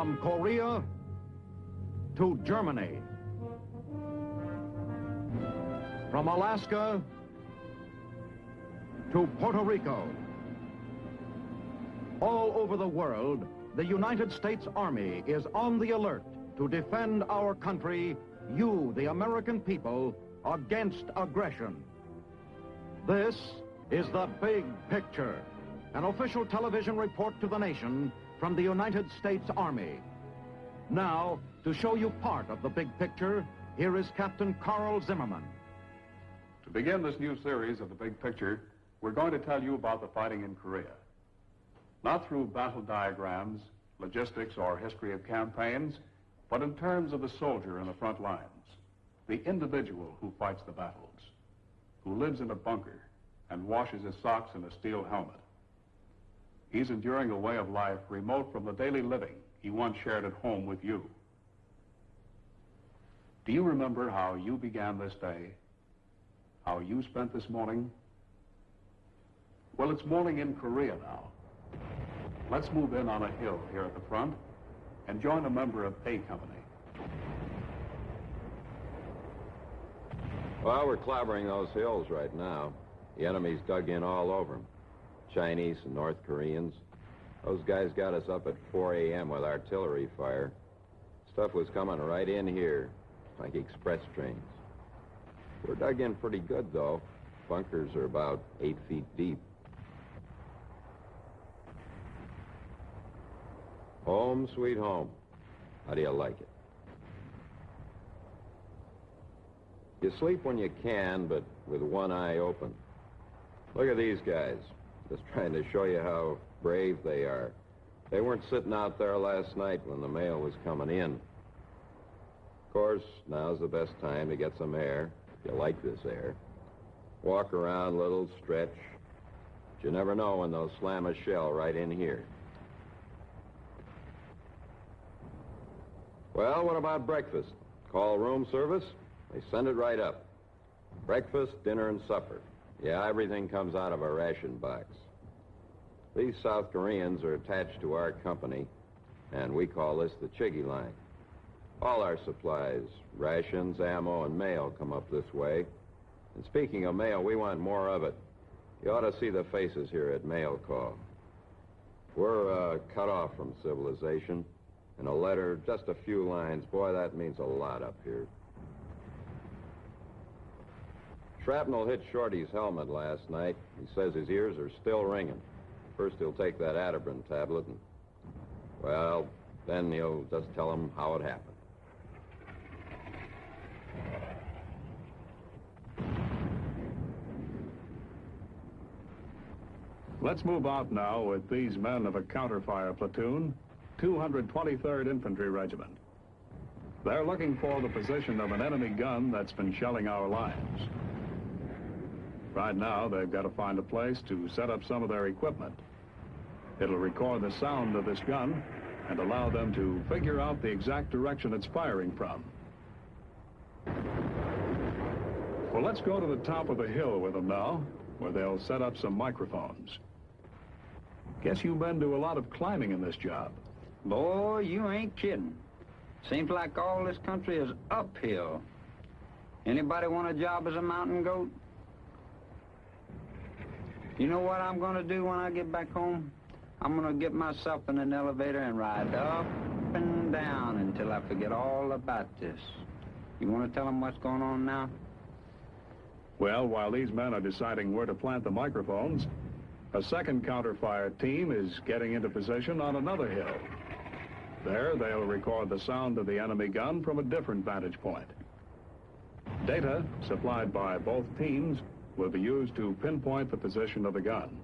From Korea to Germany. From Alaska to Puerto Rico. All over the world, the United States Army is on the alert to defend our country, you, the American people, against aggression. This is The Big Picture, an official television report to the nation from the United States Army. Now, to show you part of the big picture, here is Captain Carl Zimmerman. To begin this new series of The Big Picture, we're going to tell you about the fighting in Korea. Not through battle diagrams, logistics, or history of campaigns, but in terms of the soldier in the front lines, the individual who fights the battles, who lives in a bunker and washes his socks in a steel helmet. He's enduring a way of life remote from the daily living he once shared at home with you. Do you remember how you began this day? How you spent this morning? Well, it's morning in Korea now. Let's move in on a hill here at the front and join a member of A Company. Well, we're clobbering those hills right now. The enemy's dug in all over them. Chinese and North Koreans. Those guys got us up at 4 a.m. with artillery fire. Stuff was coming right in here, like express trains. We're dug in pretty good, though. Bunkers are about 8 feet deep. Home, sweet home. How do you like it? You sleep when you can, but with one eye open. Look at these guys. Just trying to show you how brave they are. They weren't sitting out there last night when the mail was coming in. Of course, now's the best time to get some air, if you like this air. Walk around a little, stretch. But you never know when they'll slam a shell right in here. Well, what about breakfast? Call room service, they send it right up. Breakfast, dinner, and supper. Yeah, everything comes out of a ration box. These South Koreans are attached to our company, and we call this the Chiggy line. All our supplies, rations, ammo, and mail come up this way. And speaking of mail, we want more of it. You ought to see the faces here at mail call. We're cut off from civilization. And a letter, just a few lines, boy, that means a lot up here. Shrapnel hit Shorty's helmet last night. He says his ears are still ringing. First he'll take that Atabrin tablet and, well, then he'll just tell him how it happened. Let's move out now with these men of a counterfire platoon, 223rd Infantry Regiment. They're looking for the position of an enemy gun that's been shelling our lines. Right now, they've got to find a place to set up some of their equipment. It'll record the sound of this gun and allow them to figure out the exact direction it's firing from. Well, let's go to the top of the hill with them now, where they'll set up some microphones. Guess you men do a lot of climbing in this job. Boy, you ain't kidding. Seems like all this country is uphill. Anybody want a job as a mountain goat? You know what I'm going to do when I get back home? I'm going to get myself in an elevator and ride up and down until I forget all about this. You want to tell them what's going on now? Well, while these men are deciding where to plant the microphones, a second counterfire team is getting into position on another hill. There, they'll record the sound of the enemy gun from a different vantage point. Data supplied by both teams will be used to pinpoint the position of the gun.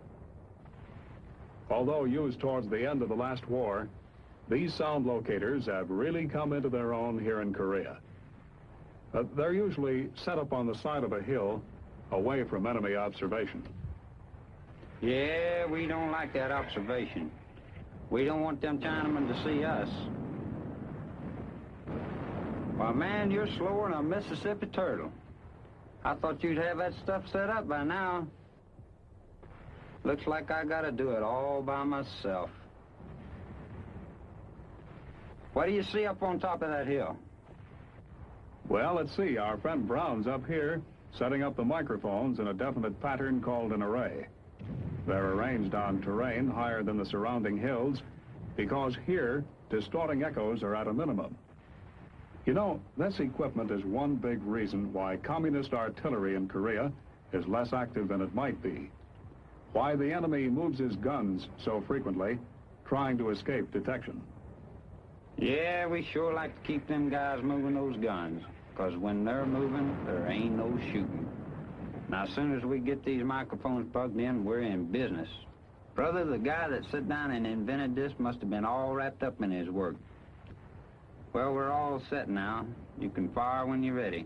Although used towards the end of the last war, these sound locators have really come into their own here in Korea. They're usually set up on the side of a hill away from enemy observation. Yeah, we don't like that observation. We don't want them Chinamen to see us. Why, man, you're slower than a Mississippi turtle. I thought you'd have that stuff set up by now. Looks like I gotta do it all by myself. What do you see up on top of that hill? Well, let's see. Our friend Brown's up here, setting up the microphones in a definite pattern called an array. They're arranged on terrain higher than the surrounding hills because here, distorting echoes are at a minimum. You know, this equipment is one big reason why communist artillery in Korea is less active than it might be. Why the enemy moves his guns so frequently, trying to escape detection. Yeah, we sure like to keep them guys moving those guns, because when they're moving, there ain't no shooting. Now, as soon as we get these microphones plugged in, we're in business. Brother, the guy that sat down and invented this must have been all wrapped up in his work. Well, we're all set now. You can fire when you're ready.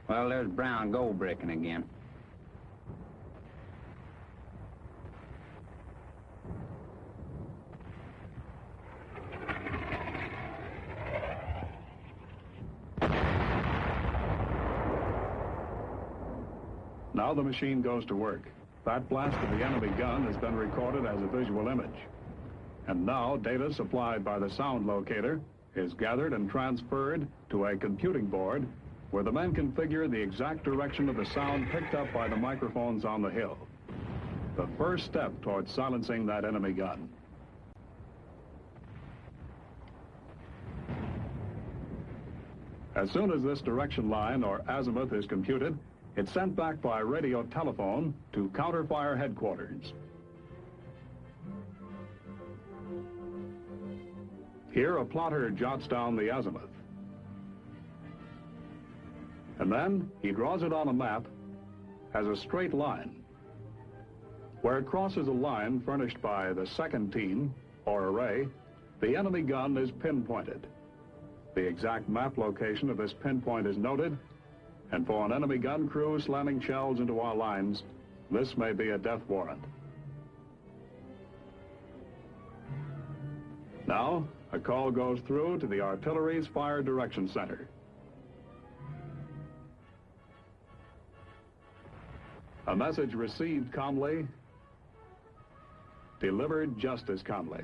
Well, there's Brown gold breaking again. Now the machine goes to work. That blast of the enemy gun has been recorded as a visual image. And now data supplied by the sound locator is gathered and transferred to a computing board where the men can figure the exact direction of the sound picked up by the microphones on the hill. The first step towards silencing that enemy gun. As soon as this direction line or azimuth is computed, it's sent back by radio telephone to counterfire headquarters. Here, a plotter jots down the azimuth. And then he draws it on a map as a straight line. Where it crosses a line furnished by the second team, or array, the enemy gun is pinpointed. The exact map location of this pinpoint is noted, and for an enemy gun crew slamming shells into our lines, this may be a death warrant. Now, a call goes through to the artillery's fire direction center. A message received calmly, delivered just as calmly.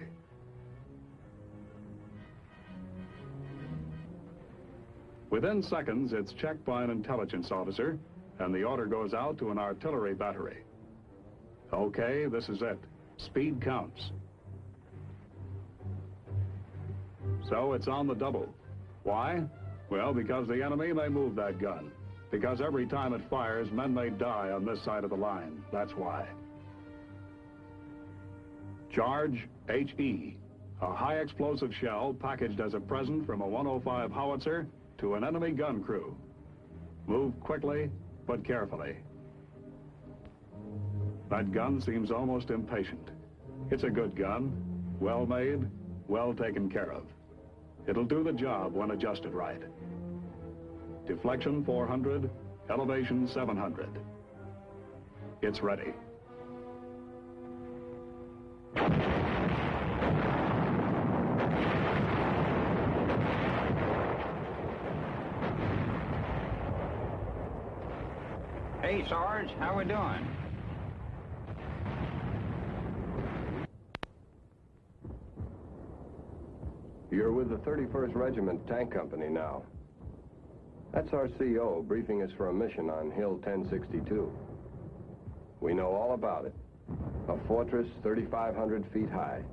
Within seconds, it's checked by an intelligence officer, and the order goes out to an artillery battery. Okay, this is it. Speed counts. So it's on the double. Why? Well, because the enemy may move that gun. Because every time it fires, men may die on this side of the line. That's why. Charge HE, a high explosive shell packaged as a present from a 105 howitzer to an enemy gun crew. Move quickly, but carefully. That gun seems almost impatient. It's a good gun, well made, well taken care of. It'll do the job when adjusted right. Deflection 400, elevation 700. It's ready. Hey, Sarge, how we doing? You're with the 31st Regiment Tank Company now. That's our CO briefing us for a mission on Hill 1062. We know all about it. A fortress 3,500 feet high,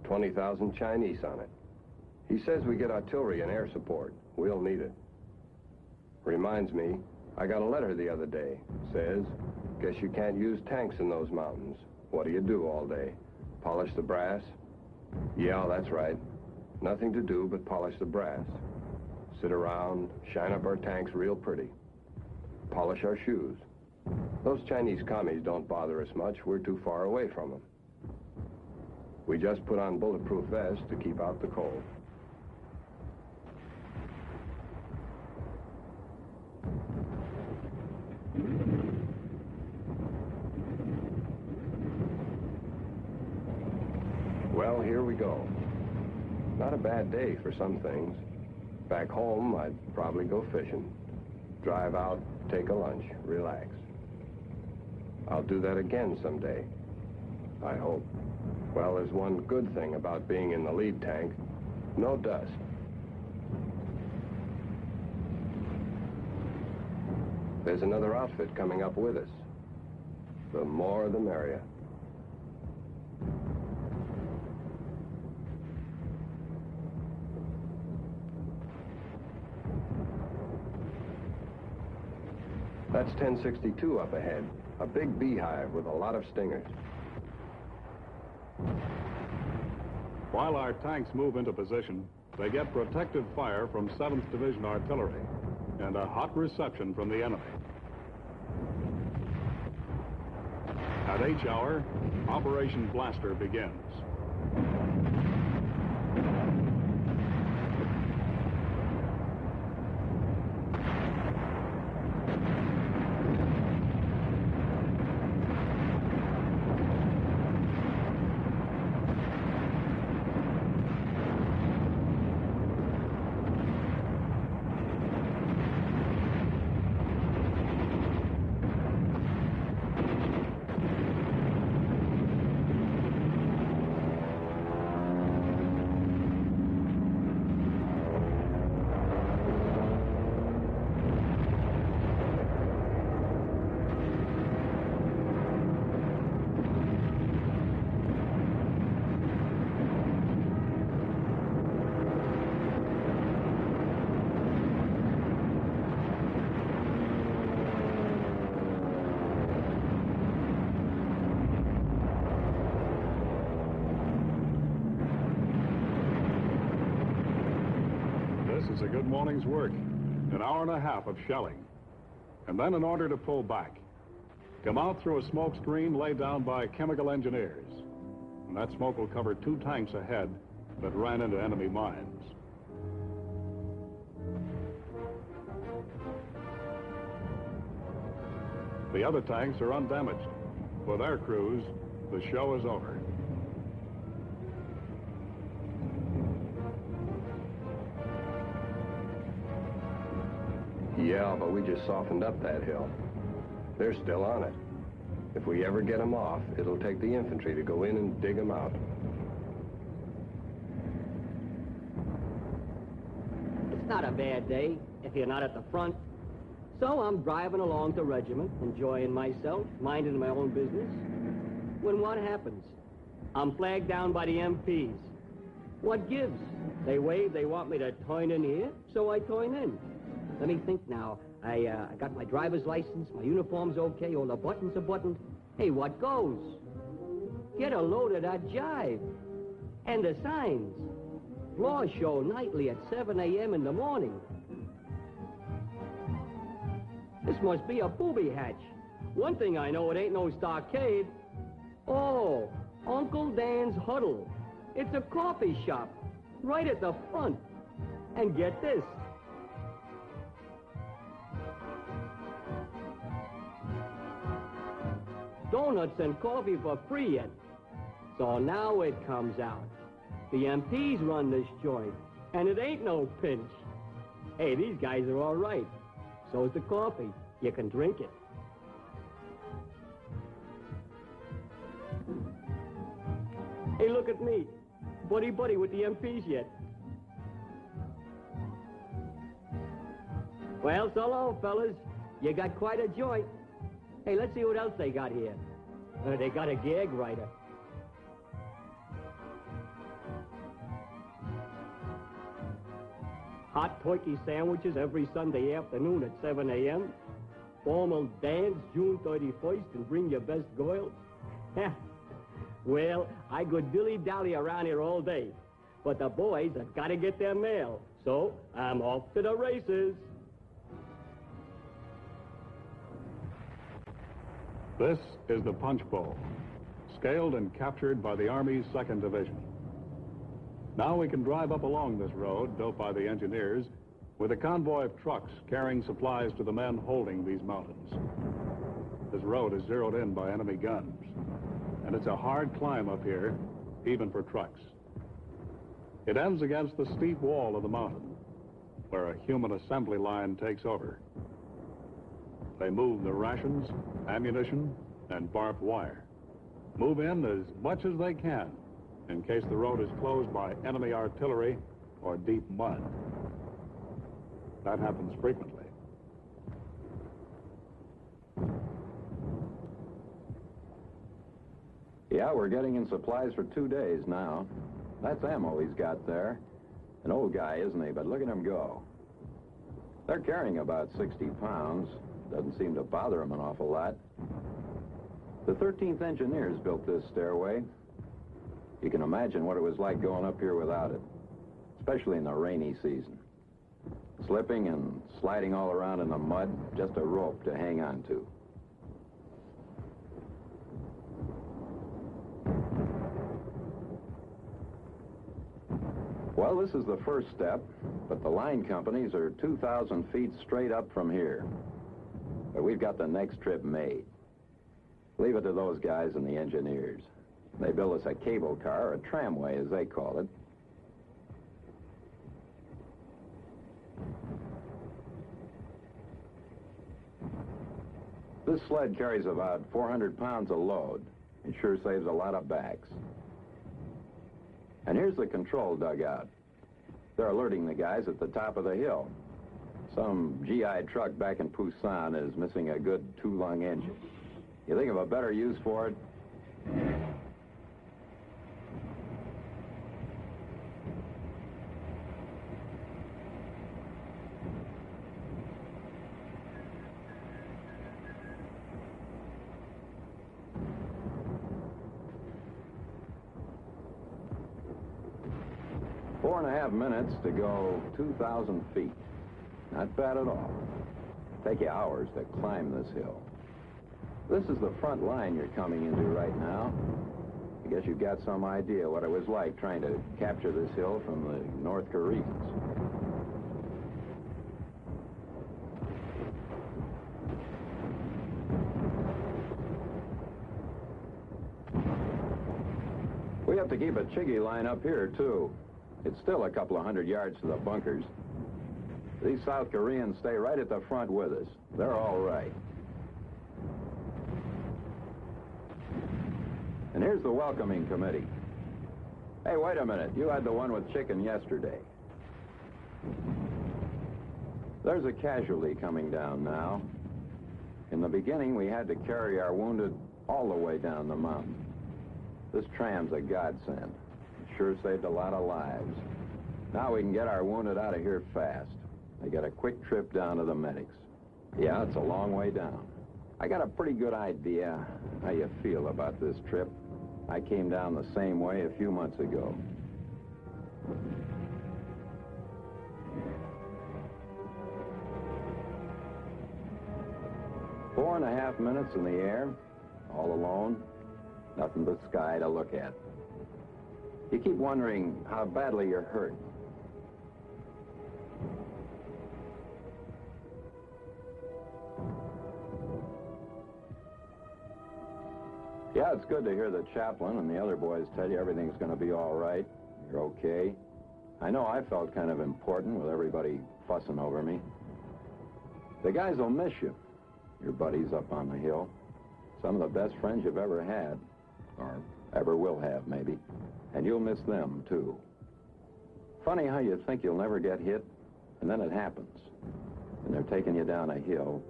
20,000 Chinese on it. He says we get artillery and air support. We'll need it. Reminds me, I got a letter the other day. Says, guess you can't use tanks in those mountains. What do you do all day? Polish the brass? Yeah, that's right. Nothing to do but polish the brass. Sit around, shine up our tanks real pretty. Polish our shoes. Those Chinese commies don't bother us much. We're too far away from them. We just put on bulletproof vests to keep out the cold. Well, here we go. Not a bad day for some things. Back home, I'd probably go fishing. Drive out, take a lunch, relax. I'll do that again someday. I hope. Well, there's one good thing about being in the lead tank. No dust. There's another outfit coming up with us. The more the merrier. That's 1062 up ahead. A big beehive with a lot of stingers. While our tanks move into position, they get protective fire from 7th Division artillery and a hot reception from the enemy. At H hour, Operation Blaster begins. This is a good morning's work. An hour and a half of shelling. And then in order to pull back, come out through a smoke screen laid down by chemical engineers. And that smoke will cover 2 tanks ahead that ran into enemy mines. The other tanks are undamaged. For their crews, the show is over. Yeah, but we just softened up that hill. They're still on it. If we ever get them off, it'll take the infantry to go in and dig them out. It's not a bad day if you're not at the front. So I'm driving along the regiment, enjoying myself, minding my own business. When what happens? I'm flagged down by the MPs. What gives? They wave, they want me to turn in here, so I turn in. Let me think now. I got my driver's license, my uniform's okay, all the buttons are buttoned. Hey, what goes? Get a load of that jive. And the signs. Floor show nightly at 7 a.m. in the morning. This must be a booby hatch. One thing I know, it ain't no stockade. Oh, Uncle Dan's Huddle. It's a coffee shop, right at the front. And get this. Donuts and coffee for free yet. So now it comes out. The MPs run this joint, and it ain't no pinch. Hey, these guys are all right. So's the coffee. You can drink it. Hey, look at me. Buddy with the MPs yet. Well, so long, fellas. You got quite a joint. Hey, let's see what else they got here. They got a gag writer. Hot turkey sandwiches every Sunday afternoon at 7 a.m. Formal dance June 31st and bring your best girl. Well, I could dilly-dally around here all day. But the boys have got to get their mail. So I'm off to the races. This is the Punch Bowl, scaled and captured by the Army's 2nd Division. Now we can drive up along this road, built by the engineers, with a convoy of trucks carrying supplies to the men holding these mountains. This road is zeroed in by enemy guns, and it's a hard climb up here, even for trucks. It ends against the steep wall of the mountain, where a human assembly line takes over. They move the rations, ammunition, and barbed wire. Move in as much as they can in case the road is closed by enemy artillery or deep mud. That happens frequently. Yeah, we're getting in supplies for 2 days now. That's ammo he's got there. An old guy, isn't he? But look at him go. They're carrying about 60 pounds. Doesn't seem to bother him an awful lot. The 13th Engineers built this stairway. You can imagine what it was like going up here without it, especially in the rainy season. Slipping and sliding all around in the mud, just a rope to hang on to. Well, this is the first step, but the line companies are 2,000 feet straight up from here. But we've got the next trip made. Leave it to those guys and the engineers. They build us a cable car, or a tramway as they call it. This sled carries about 400 pounds of load. It sure saves a lot of backs. And here's the control dugout. They're alerting the guys at the top of the hill. Some GI truck back in Busan is missing a good 2-lung engine. You think of a better use for it? Four and a half minutes to go 2,000 feet. Not bad at all. Take you hours to climb this hill. This is the front line you're coming into right now. I guess you've got some idea what it was like trying to capture this hill from the North Koreans. We have to keep a chiggy line up here, too. It's still a couple of 100 yards to the bunkers. These South Koreans stay right at the front with us. They're all right. And here's the welcoming committee. Hey, wait a minute. You had the one with chicken yesterday. There's a casualty coming down now. In the beginning, we had to carry our wounded all the way down the mountain. This tram's a godsend. It sure saved a lot of lives. Now we can get our wounded out of here fast. They get a quick trip down to the medics. Yeah, it's a long way down. I got a pretty good idea how you feel about this trip. I came down the same way a few months ago. Four and a half minutes in the air, all alone, nothing but sky to look at. You keep wondering how badly you're hurt. Yeah, it's good to hear the chaplain and the other boys tell you everything's going to be all right. You're okay. I know I felt kind of important with everybody fussing over me. The guys will miss you, your buddies up on the hill. Some of the best friends you've ever had, or ever will have, maybe. And you'll miss them, too. Funny how you think you'll never get hit, and then it happens. And they're taking you down a hill,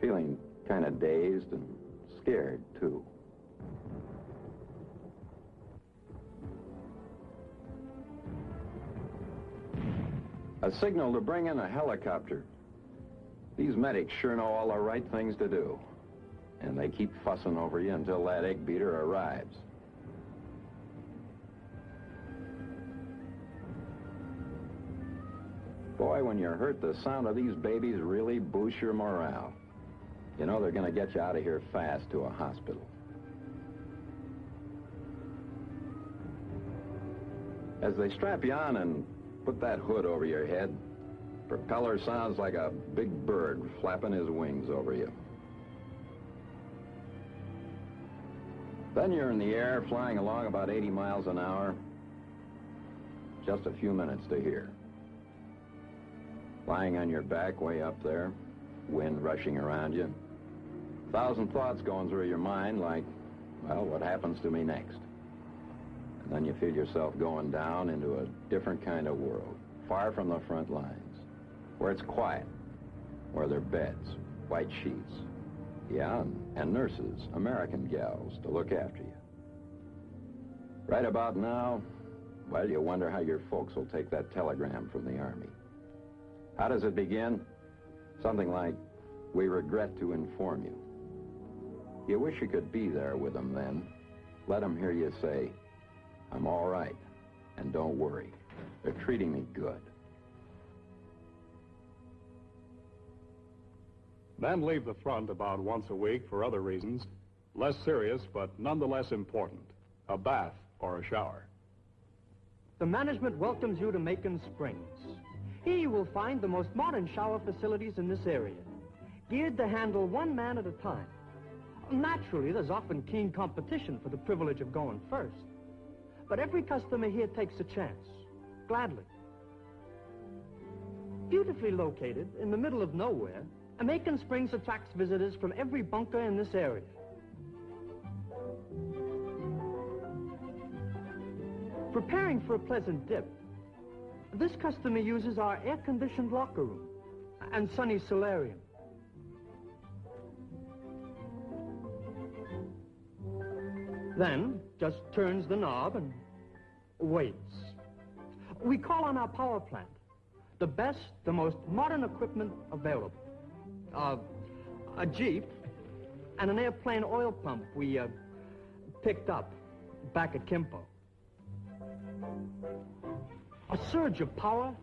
feeling kind of dazed and scared, too. A signal to bring in a helicopter. These medics sure know all the right things to do. And they keep fussing over you until that egg beater arrives. Boy, when you're hurt, the sound of these babies really boosts your morale. You know they're going to get you out of here fast to a hospital. As they strap you on and put that hood over your head, propeller sounds like a big bird flapping his wings over you. Then you're in the air, flying along about 80 miles an hour. Just a few minutes to hear. Lying on your back way up there, wind rushing around you. 1,000 thoughts going through your mind like, well, what happens to me next? And then you feel yourself going down into a different kind of world, far from the front lines, where it's quiet, where there are beds, white sheets, yeah, and nurses, American gals, to look after you. Right about now, well, you wonder how your folks will take that telegram from the Army. How does it begin? Something like, "We regret to inform you." You wish you could be there with them then. Let them hear you say, "I'm all right, and don't worry. They're treating me good." Men leave the front about once a week for other reasons, less serious but nonetheless important. A bath or a shower. The management welcomes you to Macon Springs. Here you will find the most modern shower facilities in this area, geared to handle one man at a time. Naturally, there's often keen competition for the privilege of going first. But every customer here takes a chance, gladly. Beautifully located in the middle of nowhere, Macon Springs attracts visitors from every bunker in this area. Preparing for a pleasant dip, this customer uses our air-conditioned locker room and sunny solarium. Then just turns the knob and waits. We call on our power plant, the best, the most modern equipment available. A Jeep and an airplane oil pump we picked up back at Kimpo. A surge of power,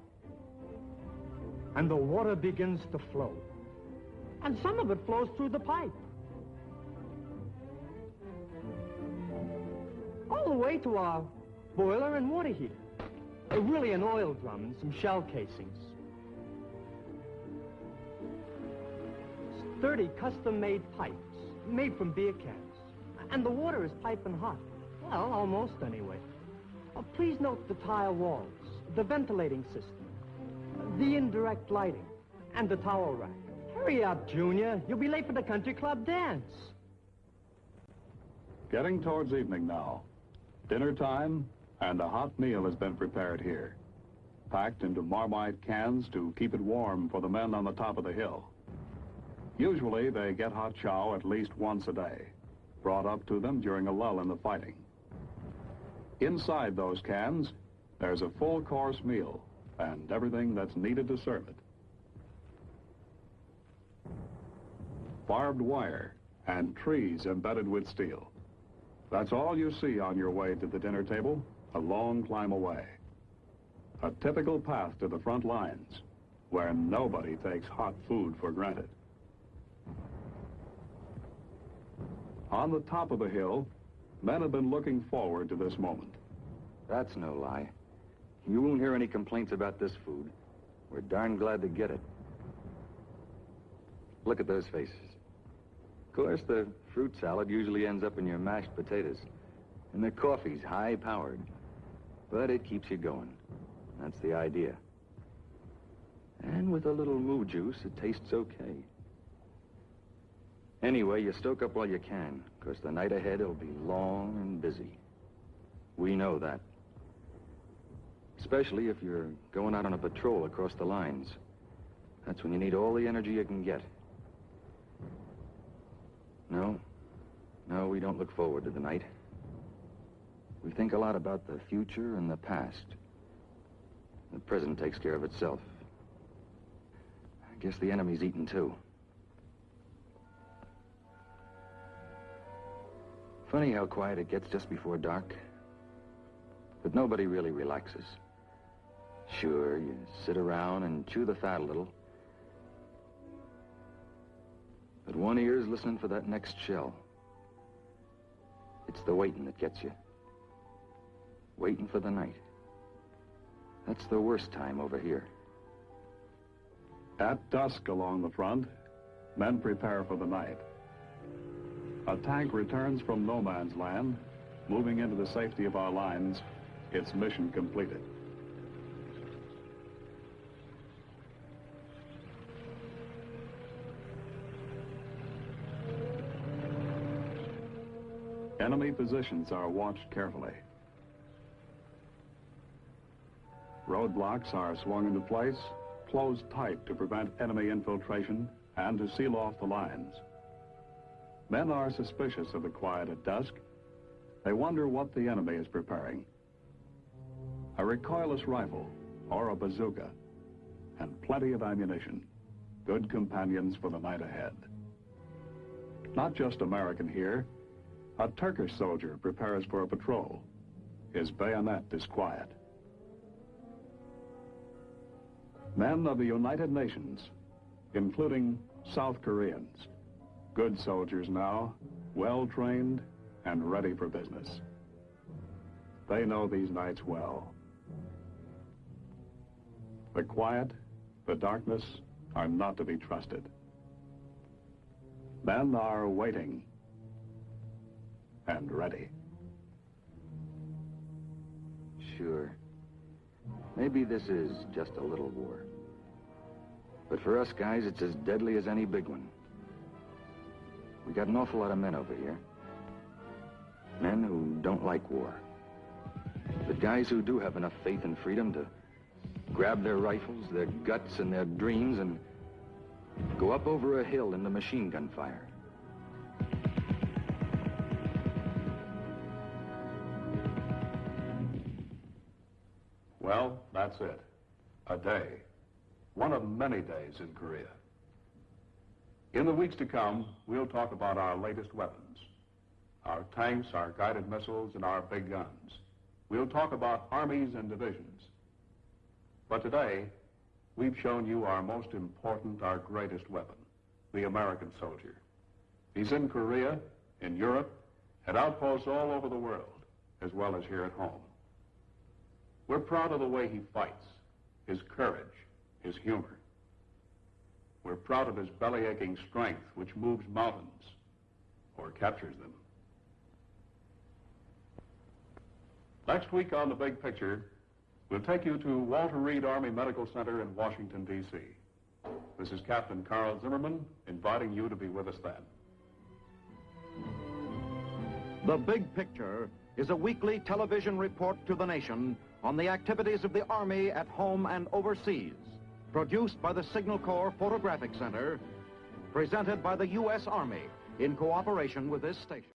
and the water begins to flow. And some of it flows through the pipe. All the way to our boiler and water heater. Really an oil drum and some shell casings. 30 custom-made pipes, made from beer cans. And the water is piping hot. Well, almost anyway. Please note the tile walls, the ventilating system, the indirect lighting, and the towel rack. Hurry up, Junior. You'll be late for the country club dance. Getting towards evening now. Dinner time, and a hot meal has been prepared here. Packed into Marmite cans to keep it warm for the men on the top of the hill. Usually they get hot chow at least once a day, brought up to them during a lull in the fighting. Inside those cans, there's a full-course meal and everything that's needed to serve it. Barbed wire and trees embedded with steel. That's all you see on your way to the dinner table, a long climb away. A typical path to the front lines, where nobody takes hot food for granted. On the top of the hill, men have been looking forward to this moment. That's no lie. You won't hear any complaints about this food. We're darn glad to get it. Look at those faces. Of course, the fruit salad usually ends up in your mashed potatoes. And the coffee's high-powered. But it keeps you going. That's the idea. And with a little moo juice, it tastes okay. Anyway, you stoke up while you can, because the night ahead will be long and busy. We know that. Especially if you're going out on a patrol across the lines. That's when you need all the energy you can get. No, we don't look forward to the night. We think a lot about the future and the past. The present takes care of itself. I guess the enemy's eating too. Funny how quiet it gets just before dark. But nobody really relaxes. Sure, you sit around and chew the fat a little. But one ear's listening for that next shell. It's the waiting that gets you. Waiting for the night. That's the worst time over here. At dusk along the front, men prepare for the night. A tank returns from no man's land, moving into the safety of our lines, its mission completed. Enemy positions are watched carefully. Roadblocks are swung into place, closed tight to prevent enemy infiltration and to seal off the lines. Men are suspicious of the quiet at dusk, They wonder what the enemy is preparing. A recoilless rifle or a bazooka, and plenty of ammunition. Good companions for the night ahead. Not just American here. A Turkish soldier prepares for a patrol. His bayonet is quiet. Men of the United Nations, including South Koreans. Good soldiers now, well-trained and ready for business. They know these nights well. The quiet, the darkness are not to be trusted. Men are waiting and ready. Sure. Maybe this is just a little war. But for us guys, it's as deadly as any big one. We got an awful lot of men over here. Men who don't like war. But guys who do have enough faith and freedom to grab their rifles, their guts, and their dreams and go up over a hill into machine gun fire. Well, that's it. A day. One of many days in Korea. In the weeks to come, we'll talk about our latest weapons. Our tanks, our guided missiles, and our big guns. We'll talk about armies and divisions. But today, we've shown you our most important, our greatest weapon, the American soldier. He's in Korea, in Europe, at outposts all over the world, as well as here at home. We're proud of the way he fights, his courage, his humor. We're proud of his belly-aching strength, which moves mountains or captures them. Next week on The Big Picture, we'll take you to Walter Reed Army Medical Center in Washington, D.C. This is Captain Carl Zimmerman inviting you to be with us then. The Big Picture is a weekly television report to the nation on the activities of the Army at home and overseas, produced by the Signal Corps Photographic Center, presented by the U.S. Army in cooperation with this station.